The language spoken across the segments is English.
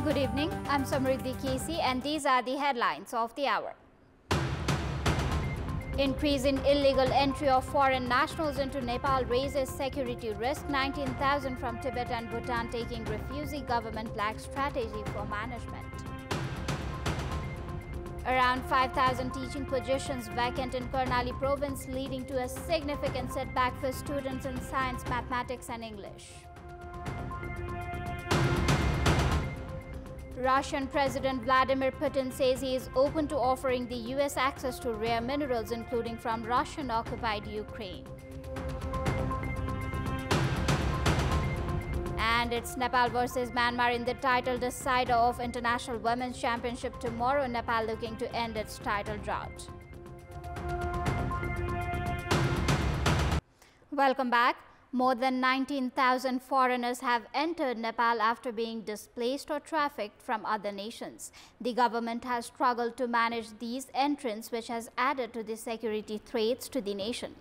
Good evening, I'm Samriddhi Kesi and these are the headlines of the hour. Increase in illegal entry of foreign nationals into Nepal raises security risk. 19,000 from Tibet and Bhutan taking refugee. Government lacks strategy for management. Around 5,000 teaching positions vacant in Karnali province, leading to a significant setback for students in science, mathematics and English. Russian President Vladimir Putin says he is open to offering the US access to rare minerals, including from Russian-occupied Ukraine. And it's Nepal versus Myanmar in the title decider of International Women's Championship tomorrow. Nepal looking to end its title drought. Welcome back. More than 19,000 foreigners have entered Nepal after being displaced or trafficked from other nations. The government has struggled to manage these entrants, which has added to the security threats to the nation.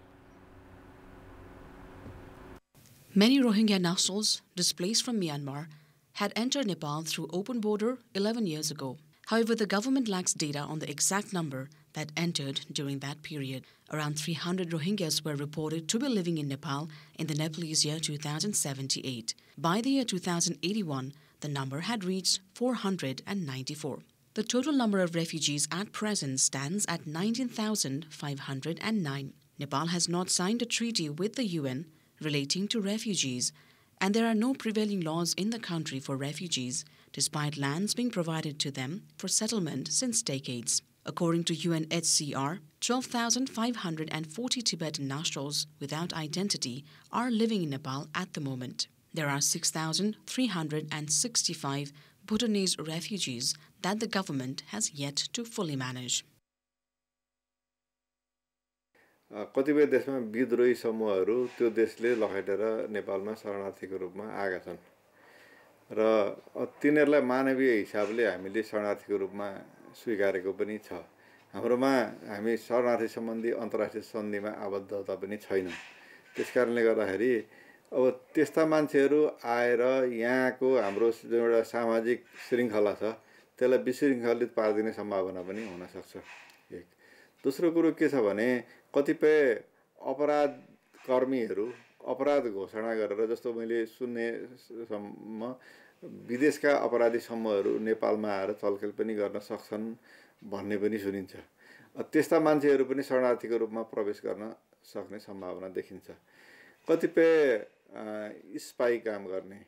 Many Rohingya nationals displaced from Myanmar had entered Nepal through open border 11 years ago. However, the government lacks data on the exact number that entered during that period. Around 300 Rohingyas were reported to be living in Nepal in the Nepalese year 2078. By the year 2081, the number had reached 494. The total number of refugees at present stands at 19,509. Nepal has not signed a treaty with the UN relating to refugees, and there are no prevailing laws in the country for refugees, despite lands being provided to them for settlement since decades. According to UNHCR, 12,540 Tibetan nationals without identity are living in Nepal at the moment. There are 6,365 Bhutanese refugees that the government has yet to fully manage. कतिपय देशमा विद्रोही समूहहरू त्यो देशले लखेटेर नेपालमा शरणार्थीको रूपमा आएका छन् र तिनीहरूलाई मानवीय हिसाबले हामीले शरणार्थीको रूपमा स्वीकारेको पनि छ। हाम्रोमा हामी शरणार्थी सम्बन्धी अन्तर्राष्ट्रिय सन्धिमा आबद्धता पनि छैन। त्यसकारणले गर्दाखेरि अब त्यस्ता मान्छेहरू आएर यहाँको हाम्रो एउटा सामाजिक श्रृङ्खला छ त्यसलाई विशृङ्खलित पार्दिने सम्भावना पनि हुन सक्छ। एक दोस्रो कुरो के छ भने कतिपय अपराध कर्मीहरू अपराध घोषणा गरेर जस्तो मैले सुन्ने सम्म विदेशका अपराधी समूहहरू नेपालमा आएर चलखेल पनि गर्न सक्छन् भन्ने पनि सुनिन्छ। त्यस्ता मान्छेहरू पनि शरणार्थीको रूपमा प्रवेश गर्न सक्ने सम्भावना देखिन्छ। कतिपय स्पाई काम गर्ने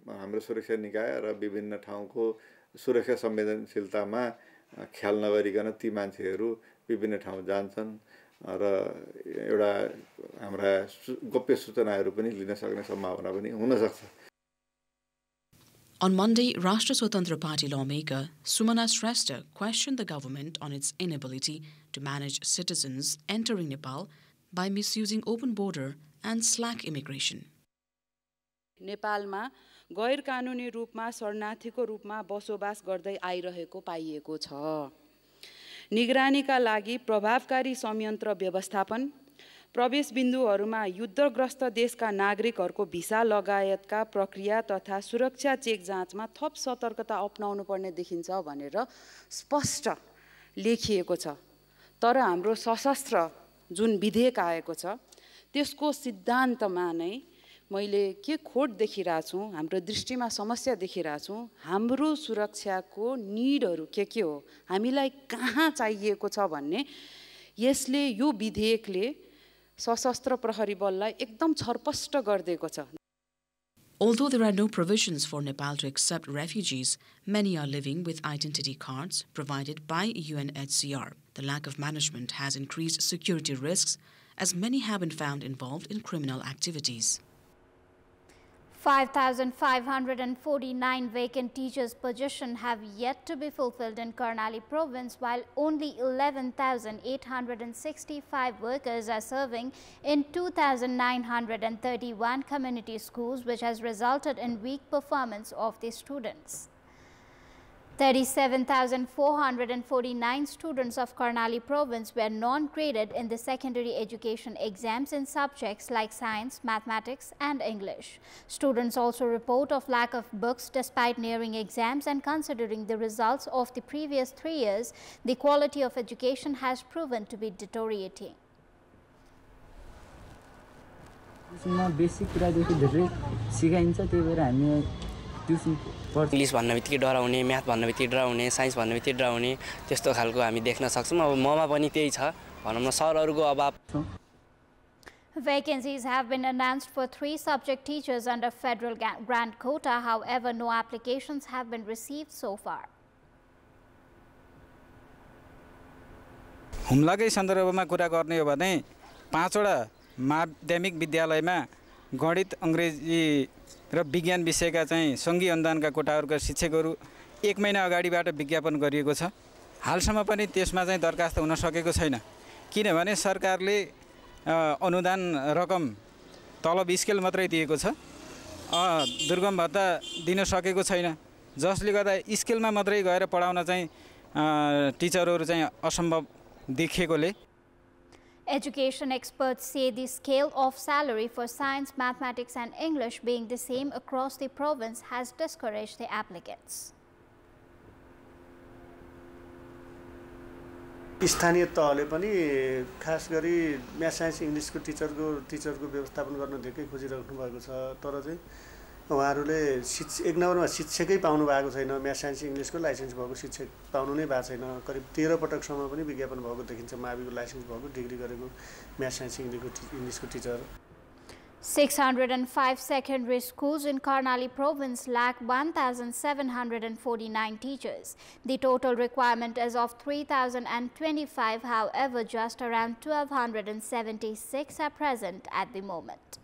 हाम्रो सुरक्षा निकाय र विभिन्न ठाउँको सुरक्षा संवेदनशीलतामा ख्याल नगरिकन ती मान्छेहरू विभिन्न ठाउँ जान्छन् र एउटा हाम्रा गोप्य सूचनाहरू पनि लिन सक्ने सम्भावना पनि हुन सक्छ। On Monday, Rashtra Swatantra Party lawmaker Sumana Shrestha questioned the government on its inability to manage citizens entering Nepal by misusing open border and slack immigration. नेपालमा गैर कानुनी रूपमा शरणार्थीको रूपमा बसोबास गर्दै आइरहेको पाइएको छ। निगरानीका लागि प्रभावकारी संयन्त्र व्यवस्थापन, प्रवेश बिन्दुहरूमा युद्धग्रस्त देशका नागरिकहरूको भिसा लगायतका प्रक्रिया तथा सुरक्षा चेक जाँचमा थप सतर्कता अपनाउनु पर्ने देखिन्छ भनेर स्पष्ट लेखिएको छ। तर हाम्रो सशस्त्र जुन विधेयक आएको छ त्यसको सिद्धान्तमा नै मैले के खोट देखिरहेछु, हाम्रो दृष्टिमा समस्या देखिरहेछु। हाम्रो सुरक्षाको निडहरू के हो, हामीलाई कहाँ चाहिएको छ भन्ने यसले यो विधेयकले सशस्त्र प्रहरी बललाई एकदम छरपष्ट गरिदिएको छ। Although there are no provisions for Nepal to accept refugees, many are living with identity cards provided by UNHCR. The lack of management has increased security risks as many have been found involved in criminal activities. 5,549 vacant teachers' positions have yet to be fulfilled in Karnali province, while only 11,865 workers are serving in 2,931 community schools, which has resulted in weak performance of the students. 37,449 students of Karnali province were non-graded in the secondary education exams in subjects like science, mathematics and English. Students also report of lack of books despite nearing exams, and considering the results of the previous 3 years, the quality of education has proven to be deteriorating. Basic कुरादेखि धेरै सिकाइन्छ, त्यही भएर हामी tuition English भन्न बित्तिकै डराउने, math भन्न बित्तिकै डराउने, साइन्स भन्न बित्तिकै डराउने त्यस्तो खालको हामी देख्न सक्छौं। अब ममा पनि त्यही छ, भनौं न सरहरुको अभाव। Vacancies have been announced for 3 subject teachers under federal grant quota. However, no applications have been received so far. हुम्लाकै सन्दर्भमा कुरा गर्ने हो भने 5 वटा माध्यमिक विद्यालयमा गणित, अंग्रेजी र विज्ञान विषयका चाहिँ संघीय अनुदानका कोटाहरूका शिक्षकहरू 1 महिना अगाडिबाट विज्ञापन गरिएको छ। हालसम्म पनि त्यसमा चाहिँ दरखास्त हुन सकेको छैन, किनभने सरकारले अनुदान रकम तलब स्केल मात्रै दिएको छ, दुर्गम भत्ता दिन सकेको छैन, जसले गर्दा स्केलमा मात्रै गएर पढाउन चाहिँ टिचरहरू चाहिँ असम्भव देखिएकोले Education experts say the scale of salary for science, mathematics and English being the same across the province has discouraged the applicants. स्थानीय तहले पनि खास गरी म्याथ साइन्स इंग्लिशको टिचरको व्यवस्थापन गर्न धेरै खोजिराख्नु भएको छ, तर चाहिँ उहाँहरूले एक नम्बरमा शिक्षकै पाउनु भएको छैन। म्याथ साइन्स इंग्लिशको लाइसेन्स भएको शिक्षक पाउनु नै भएको छैन। करिब 13 पटकसम्म पनि विज्ञापन भएको देखिन्छ, माविको लाइसेन्स भएको डिग्री गरेको म्याथ साइन्स इंग्लिशको teacher. 605 secondary schools in Karnali province lack 1,749 teachers. The total requirement is of 3,025. However, just around 1,276 are present at the moment.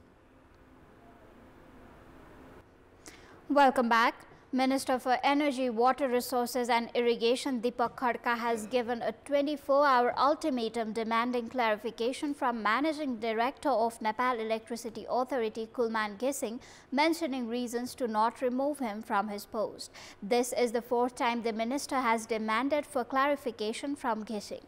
Welcome back. Minister for Energy, Water Resources and Irrigation Deepak Khadka has given a 24-hour ultimatum demanding clarification from Managing Director of Nepal Electricity Authority Kulman Gising, mentioning reasons to not remove him from his post. This is the 4th time the minister has demanded for clarification from Gising.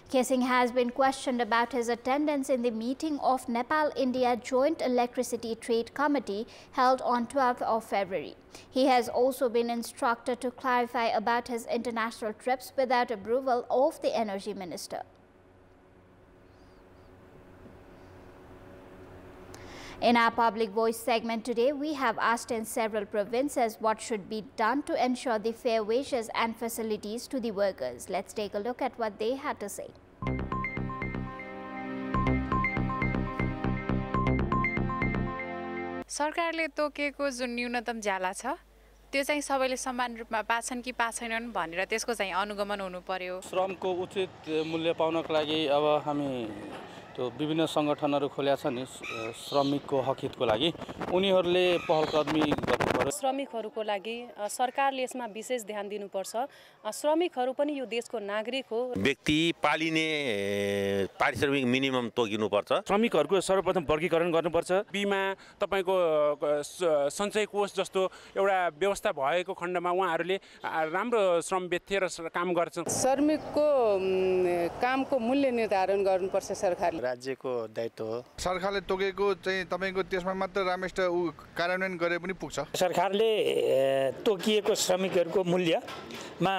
Gising has been questioned about his attendance in the meeting of Nepal-India Joint Electricity Trade Committee held on 12th of February. He has also been instructed to clarify about his international trips without approval of the Energy Minister. In our Public Voice segment today, we have asked in several provinces what should be done to ensure the fair wages and facilities to the workers. Let's take a look at what they had to say. सरकारले तोकेको जुन न्यूनतम ज्याला छ त्यो चाहिँ सबैले समान रूपमा पाछन् कि पाछैनन् भनेर त्यसको चाहिँ अनुगमन हुनु पर्यो। श्रमको उचित मूल्य पाउनको लागि अब हामी त्यो विभिन्न संगठनहरु खोल्या छन् नि श्रमिकको हक हितको लागि, उनीहरुले पहलकदमी गर्नु पर्यो। श्रमिकहरुको लागि सरकारले यसमा विशेष ध्यान दिनुपर्छ। श्रमिकहरु पनि यो देशको नागरिक हो। व्यक्ति पालिने पारिश्रमिक मिनिमम तोकिनु पर्छ। श्रमिकहरुको सर्वप्रथम वर्गीकरण गर्नुपर्छ। बिमा तपाईको सञ्चय कोष जस्तो एउटा व्यवस्था भएको खण्डमा उहाँहरुले राम्रो श्रम व्यक्ति र काम गर्छन्। श्रमिकको कामको मूल्य निर्धारण गर्नुपर्छ सरकारले। राज्यको दायित्व हो। सरकारले तोकेको चाहिँ तपाईको त्यसमा मात्र रामेष्ट कार्यान्वयन गरे पनि पुग्छ। सरकारले तोकिएको श्रमिकहरुको मूल्यमा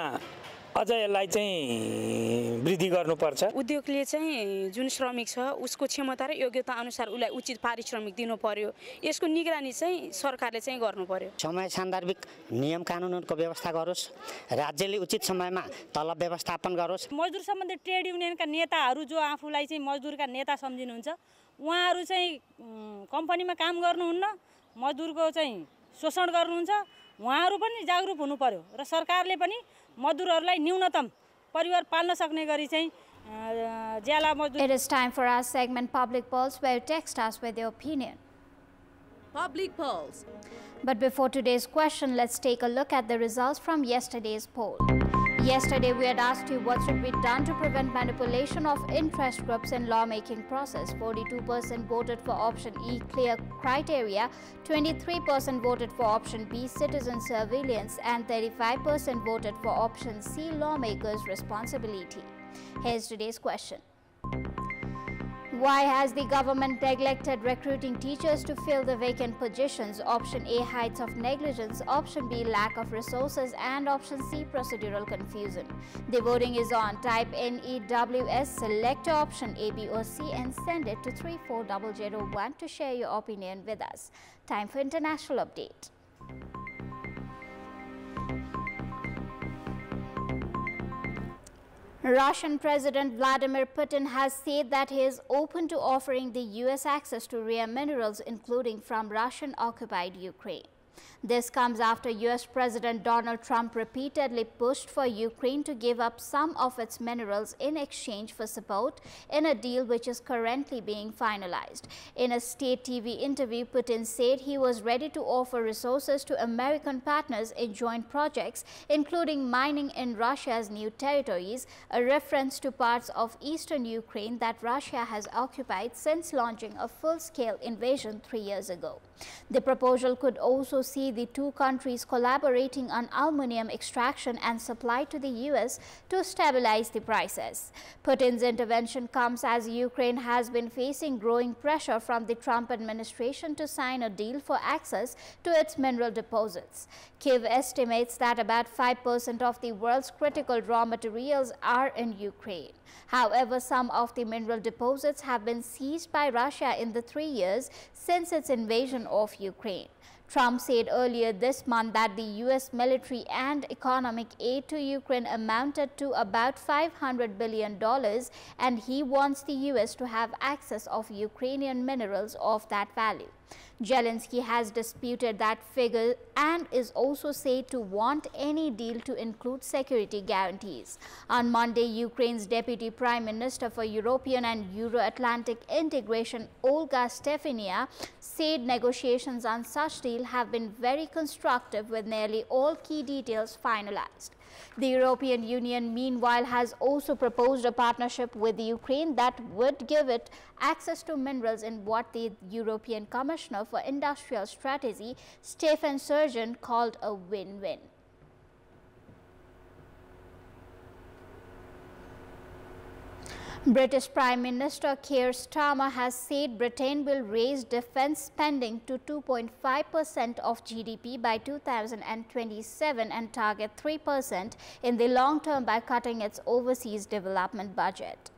अझ यसलाई चाहिँ वृद्धि गर्नुपर्छ। उद्योगले चाहिँ जुन श्रमिक छ उसको क्षमता र योग्यता अनुसार उलाई उचित पारिश्रमिक दिनु पर्यो। यसको निगरानी चाहिँ सरकारले चाहिँ गर्नु पर्यो। समय सान्दर्भिक नियम कानुनहरुको व्यवस्था गरोस्, राज्यले उचित समयमा तलब व्यवस्थापन गरोस्। मजदुर सम्बन्धी ट्रेड युनियनका नेताहरू जो आफूलाई चाहिँ मजदुरका नेता सम्झिनुहुन्छ, उहाँहरू चाहिँ कम्पनीमा काम गर्नुहुन्न, मजदुरको चाहिँ शोषण गर्नुहुन्छ, उहाँहरू पनि जागरुक हुनु पर्यो र सरकारले पनि मजदुरहरूलाई न्यूनतम परिवार पाल्न सक्ने गरी चाहिँ ज्याला मजदुर। It is time for our segment Public Pulse, where you text us with your opinion. Public Pulse. But before today's question, let's take a look at the results from yesterday's poll. Yesterday, we had asked you what should be done to prevent manipulation of interest groups in lawmaking process. 42% voted for option E, clear criteria, 23% voted for option B, citizen surveillance, and 35% voted for option C, lawmakers' responsibility. Here's today's question. Why has the government neglected recruiting teachers to fill the vacant positions? Option A, heights of negligence. Option B, lack of resources. And option C, procedural confusion. The voting is on. Type NEWS, select your option A, B or C and send it to 34001 to share your opinion with us. Time for international update. Russian President Vladimir Putin has said that he is open to offering the U.S. access to rare minerals, including from Russian-occupied Ukraine. This comes after U.S. President Donald Trump repeatedly pushed for Ukraine to give up some of its minerals in exchange for support in a deal which is currently being finalized. In a state TV interview, Putin said he was ready to offer resources to American partners in joint projects, including mining in Russia's new territories, a reference to parts of eastern Ukraine that Russia has occupied since launching a full-scale invasion 3 years ago. The proposal could also see the two countries collaborating on aluminum extraction and supply to the U.S. to stabilize the prices. Putin's intervention comes as Ukraine has been facing growing pressure from the Trump administration to sign a deal for access to its mineral deposits. Kyiv estimates that about 5% of the world's critical raw materials are in Ukraine. However, some of the mineral deposits have been seized by Russia in the 3 years since its invasion of Ukraine. Trump said earlier this month that the U.S. military and economic aid to Ukraine amounted to about $500 billion, and he wants the U.S. to have access of Ukrainian minerals of that value. Zelensky has disputed that figure and is also said to want any deal to include security guarantees. On Monday, Ukraine's Deputy Prime Minister for European and Euro-Atlantic integration, Olga Stefania, said negotiations on such deal have been very constructive with nearly all key details finalized. The European Union, meanwhile, has also proposed a partnership with Ukraine that would give it access to minerals in what the European Commissioner for Industrial Strategy, Stefan Surgeon, called a win-win. British Prime Minister Keir Starmer has said Britain will raise defence spending to 2.5% of GDP by 2027 and target 3% in the long term by cutting its overseas development budget.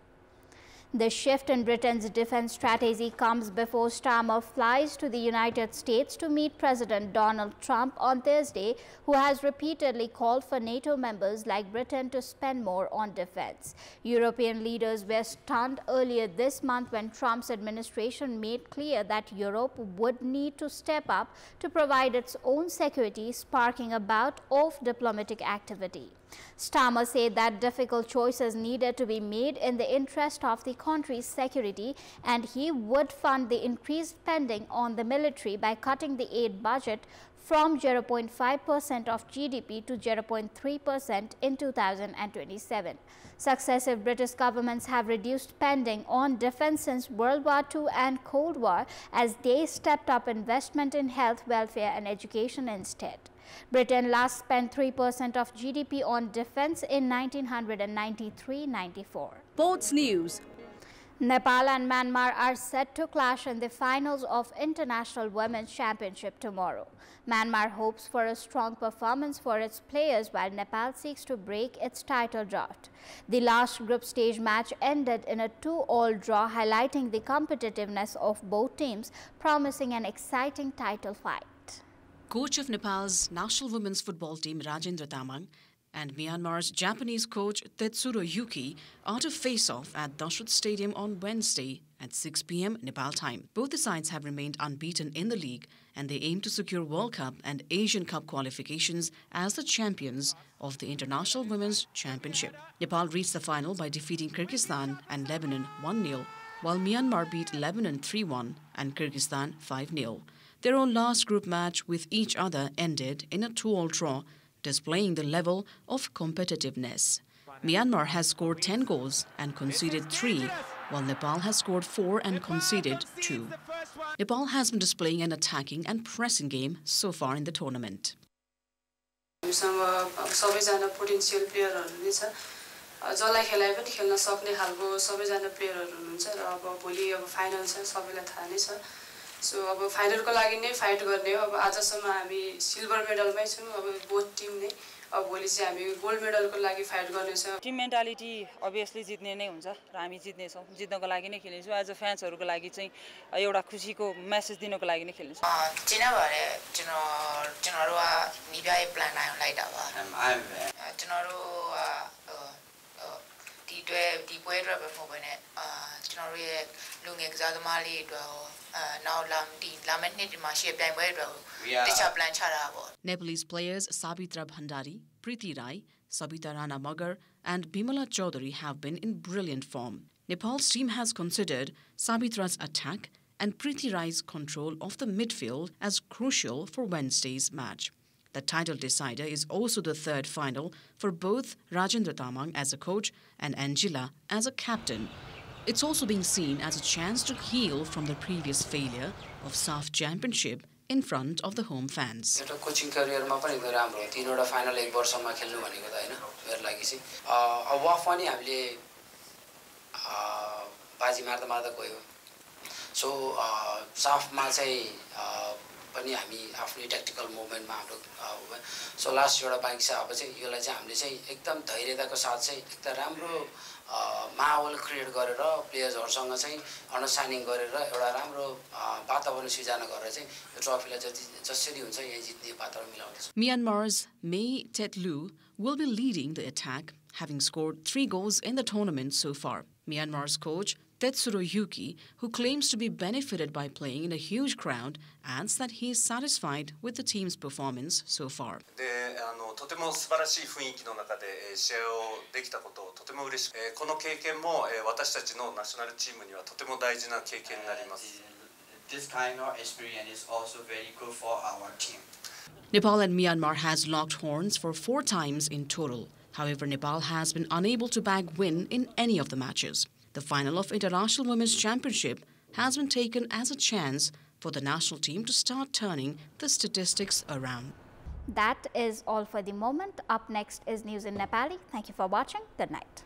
The shift in Britain's defense strategy comes before Starmer flies to the United States to meet President Donald Trump on Thursday, who has repeatedly called for NATO members like Britain to spend more on defense. European leaders were stunned earlier this month when Trump's administration made clear that Europe would need to step up to provide its own security, sparking a bout of diplomatic activity. Starmer said that difficult choices needed to be made in the interest of the country's security, and he would fund the increased spending on the military by cutting the aid budget from 0.5% of GDP to 0.3% in 2027. Successive British governments have reduced spending on defense since World War II and Cold War as they stepped up investment in health, welfare and education instead. Britain last spent 3% of GDP on defense in 1993-94. Sports news. Nepal and Myanmar are set to clash in the finals of International Women's Championship tomorrow. Myanmar hopes for a strong performance for its players while Nepal seeks to break its title drought. The last group stage match ended in a 2-all draw, highlighting the competitiveness of both teams, promising an exciting title fight. Coach of Nepal's national women's football team Rajendra Tamang and Myanmar's Japanese coach Tetsuro Yuki are to face off at Dashrath Stadium on Wednesday at 6 p.m. Nepal time. Both the sides have remained unbeaten in the league and they aim to secure World Cup and Asian Cup qualifications as the champions of the International Women's Championship. Nepal reached the final by defeating Kyrgyzstan and Lebanon 1-0, while Myanmar beat Lebanon 3-1 and Kyrgyzstan 5-0. Their own last group match with each other ended in a 2-all draw displaying the level of competitiveness. Myanmar has scored 10 goals and conceded 3, while Nepal has scored 4 and conceded 2. Nepal has been displaying an attacking and pressing game so far in the tournament. सबैजना potential प्लेयरहरु नै छ जसलाई खेलाइ पनि खेल्न सक्ने खालको सबैजना प्लेयरहरु हुनुहुन्छ र अब भोलि अब फाइनल छ सबैलाई थाहा नै छ सो अब फाइनलको लागि नै फाइट गर्ने हो अब आजसम्म हामी सिल्भर मेडलमै छौं अब बोथ टिम नै अब भोलि चाहिँ हामी गोल्ड मेडलको लागि फाइट गर्ने छ टिम मेन्टालिटी अभियसली जित्ने नै हुन्छ र हामी जित्ने छौं जित्नको लागि नै खेल्नेछौं एज अ फ्यान्सहरुको लागि चाहिँ एउटा खुशीको मेसेज दिनको लागि नै खेल्नेछौं 지난번에 저너와 니비아의 플랜 라이다 봐 저너로 디포에드라 보면은 저너의 룽 examal이 Nepalese players Sabitra Bhandari, Preeti Rai, Sabita Rana Magar and Bimala Chaudhary have been in brilliant form. Nepal's team has considered Sabitra's attack and Preeti Rai's control of the midfield as crucial for Wednesday's match. The title decider is also the third final for both Rajendra Tamang as a coach and Angela as a captain. It's also being seen as a chance to heal from the previous failure of SAF Championship in front of the home fans. Coaching career ma pani त राम्रो हो तीनवटा final एक वर्षमा खेल्नु भनेको त हैन मेरो लागि चाहिँ अब वाफ पनि हामीले बाजी मार्दा गयो सो साफमा चाहिँ पनि हामी आफ्नो ट्याक्टिकल मुभमेन्टमा हाम्रो सो लास्ट एउटा बाइक छ अब चाहिँ योलाई चाहिँ हामीले चाहिँ एकदम धैर्यताको साथ चाहिँ एकदम राम्रो माहौल क्रिएट गरेर प्लेयर्सहरुसँग चाहिँ अन्डरस्ट्यान्डिङ गरेर एउटा राम्रो वातावरण सिर्जना गरेर चाहिँ यो ट्रफीलाई जसरी हुन्छ यही जित्ने वातावरण मिलाउँदैछ. Myanmar's Mei Tetlu will be leading the attack, having scored 3 goals in the tournament so far. Myanmar's coach Tetsuro Yuki, who claims to be benefited by playing in a huge crowd, adds that he is satisfied with the team's performance so far. とても素晴らしい雰囲気の中で試合をできたことをとても嬉しく、この経験も私たちのナショナルチームにはとても大事な経験になります。This kind of experience is also very good for our team. Nepal and Myanmar has locked horns for 4 times in total. However, Nepal has been unable to bag win in any of the matches. The final of International Women's Championship has been taken as a chance for the national team to start turning the statistics around. That is all for the moment. Up next is news in Nepali. Thank you for watching. Good night.